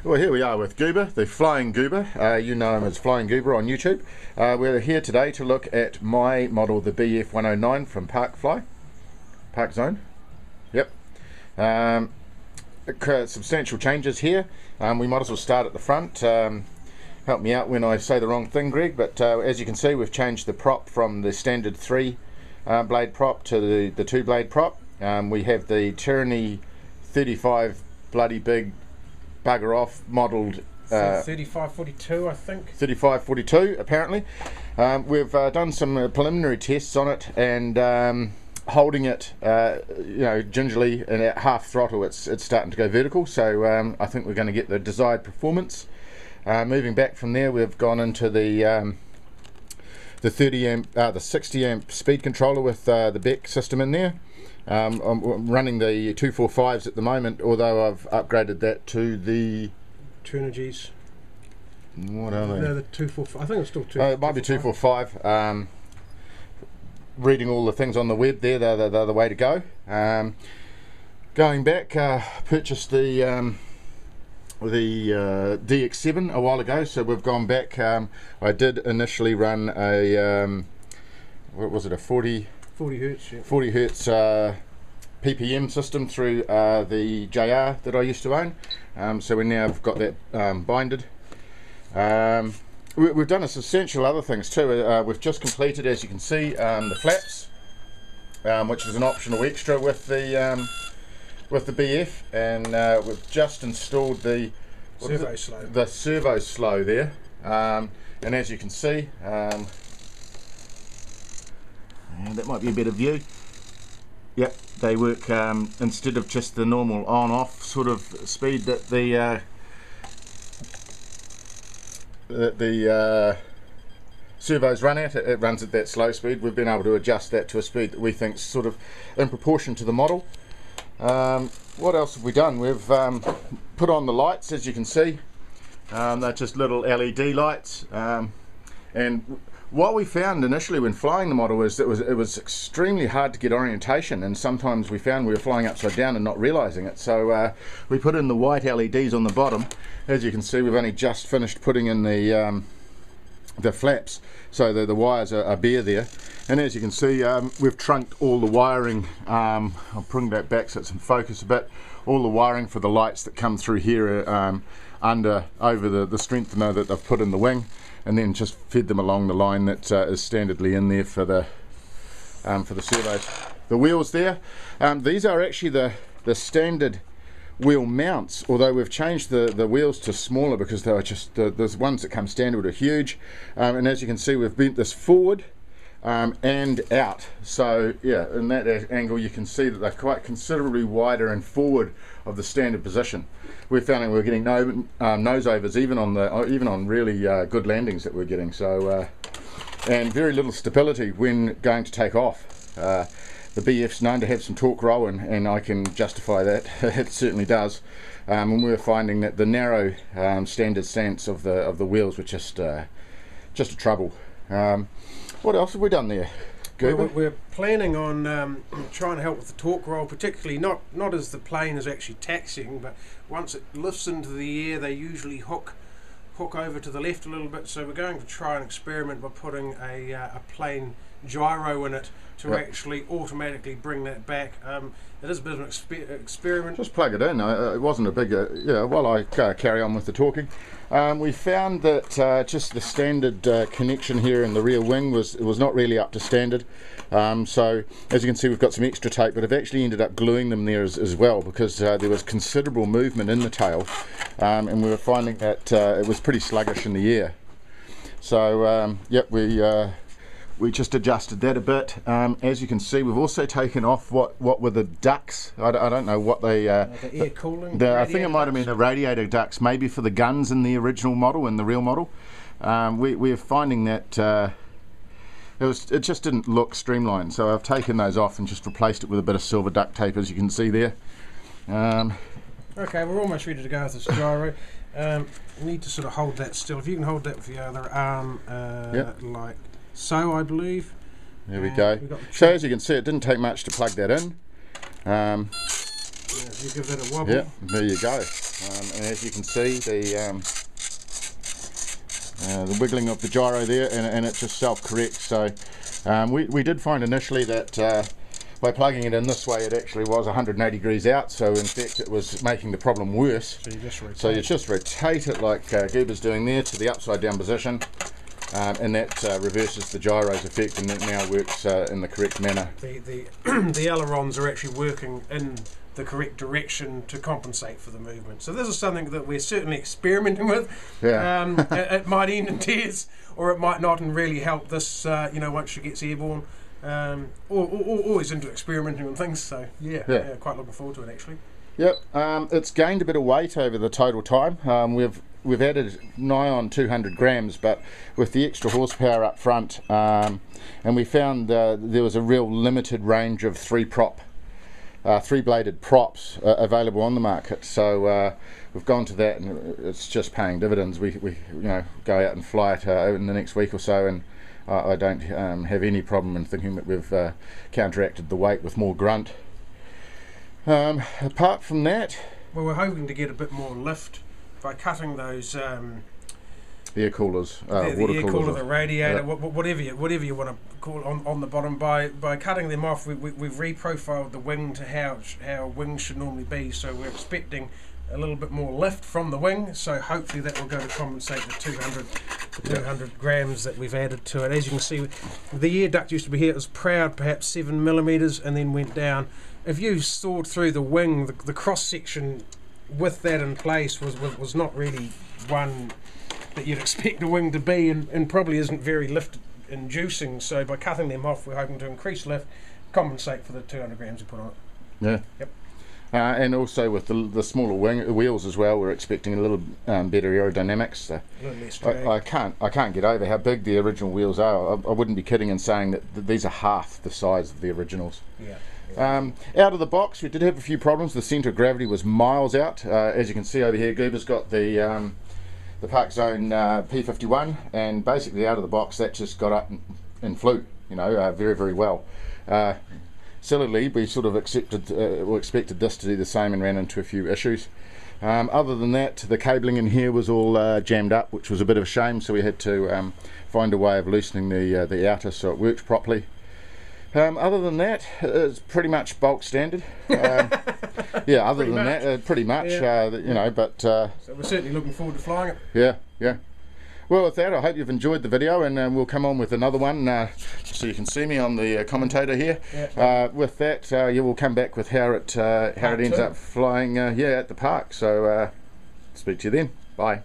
Well, here we are with Goober, the Flying Goober. You know him as Flying Goober on YouTube. We're here today to look at my model, the BF 109 from Parkzone. Yep. Substantial changes here. We might as well start at the front. Help me out when I say the wrong thing, Greg, but as you can see, we've changed the prop from the standard 3-blade prop to the 2-blade prop. We have the Tyranny 35 bloody big bugger off modelled 3542, I think. 3542 apparently. We've done some preliminary tests on it, and holding it you know, gingerly and at half throttle, it's starting to go vertical, so I think we're going to get the desired performance. Moving back from there, we've gone into the 30 amp, the 60 amp speed controller with the Beck system in there. I'm running the 245s at the moment, although I've upgraded that to the Turnigies. What are they? No, the 245. I think it's still 245. It might be 245. Reading all the things on the web there, they're the way to go. Going back, purchased the DX7 a while ago, so we've gone back. I did initially run a what was it, a 40 hertz, yeah. 40 hertz ppm system through the JR that I used to own, so we now have got that binded. We've done a substantial other things too. We've just completed, as you can see, the flaps, which is an optional extra with the BF, and we've just installed the servo slow there, and as you can see, and that might be a better view. Yep, they work instead of just the normal on-off sort of speed that the servos run at. It runs at that slow speed. We've been able to adjust that to a speed that we think is sort of in proportion to the model. What else have we done? We've put on the lights, as you can see. They're just little LED lights, and what we found initially when flying the model is that it was extremely hard to get orientation, and sometimes we found we were flying upside down and not realizing it. So we put in the white LEDs on the bottom. As you can see, we've only just finished putting in the flaps, so the wires are bare there. And as you can see, we've trunked all the wiring. I'll bring that back so it's in focus a bit. All the wiring for the lights that come through here over the strengthener that they've put in the wing, and then just fed them along the line that is standardly in there for the servos. The wheels there, these are actually the standard wheel mounts, although we've changed the wheels to smaller because they were just the ones that come standard are huge, and as you can see, we've bent this forward and out, so yeah, in that angle you can see that they're quite considerably wider and forward of the standard position. We found that we're getting no nose overs even on really good landings that we're getting, so and very little stability when going to take off. The BF's known to have some torque roll, and I can justify that. It certainly does. And we were finding that the narrow standard stance of the wheels were just a trouble. What else have we done there? We're planning on trying to help with the torque roll, particularly not as the plane is actually taxiing, but once it lifts into the air, they usually hook over to the left a little bit. So we're going to try and experiment by putting a plane gyro in it to actually automatically bring that back. It is a bit of an experiment. Just plug it in. It wasn't a big while I carry on with the talking, we found that just the standard connection here in the rear wing was not really up to standard. So as you can see, we've got some extra tape, but I've actually ended up gluing them there as well, because there was considerable movement in the tail, and we were finding that it was pretty sluggish in the air. So yep, we just adjusted that a bit. As you can see, we've also taken off what were the ducts. I don't know what they the air cooling, I think it might have been the radiator ducts, maybe for the guns in the original model, in the real model. We're finding that it just didn't look streamlined, so I've taken those off and just replaced it with a bit of silver duct tape, as you can see there. Okay, we're almost ready to go with this gyro. You need to sort of hold that still. If you can hold that with the other arm, like so, I believe. There we go. So as you can see, it didn't take much to plug that in. If you give that a wobble. Yeah, there you go. And as you can see, the wiggling of the gyro there, and it just self-corrects. So we did find initially that by plugging it in this way, it actually was 180 degrees out, so in fact it was making the problem worse. So you just rotate it like Goober's doing there to the upside down position, and that reverses the gyro's effect, and that now works in the correct manner. The ailerons are actually working in the correct direction to compensate for the movement. So this is something that we're certainly experimenting with. Yeah. It might end in tears, or it might not, and really help this, once she gets airborne. Always into experimenting on things, so yeah, quite looking forward to it actually. Yep, it's gained a bit of weight over the total time. We've added nigh on 200 grams, but with the extra horsepower up front, and we found there was a real limited range of three-bladed props available on the market. So we've gone to that, and it's just paying dividends. We go out and fly it in the next week or so, and I don't have any problem in thinking that we've counteracted the weight with more grunt. Apart from that, well, we're hoping to get a bit more lift by cutting those air coolers, the water air coolers, cooler, the radiator, whatever you want to call it on the bottom. By cutting them off, we've reprofiled the wing to how wings should normally be. So we're expecting a little bit more lift from the wing, so hopefully that will go to compensate the 200 grams that we've added to it. As you can see, the air duct used to be here, it was proud, perhaps 7 millimeters, and then went down. If you sawed through the wing, the cross section with that in place was not really one that you'd expect a wing to be, and probably isn't very lift inducing. So by cutting them off, we're hoping to increase lift, compensate for the 200 grams we put on it. Yeah. Yep. And also with the smaller wheels as well, we're expecting a little better aerodynamics. A little less drag. I can't get over how big the original wheels are. I wouldn't be kidding in saying that these are half the size of the originals. Yeah. Out of the box, we did have a few problems. The centre of gravity was miles out. As you can see over here, Goober's got the Parkzone P51, and basically out of the box that just got up and flew, very, very well. Silly, we sort of expected this to do the same, and ran into a few issues. Other than that, the cabling in here was all jammed up, which was a bit of a shame, so we had to find a way of loosening the outer so it worked properly. Other than that, it's pretty much bulk standard. Yeah, other than that, pretty much, but... so we're certainly looking forward to flying it. Yeah. Well, with that, I hope you've enjoyed the video, and we'll come on with another one, so you can see me on the commentator here. Yeah. With that, we'll come back with how it ends up flying at the park. So speak to you then. Bye.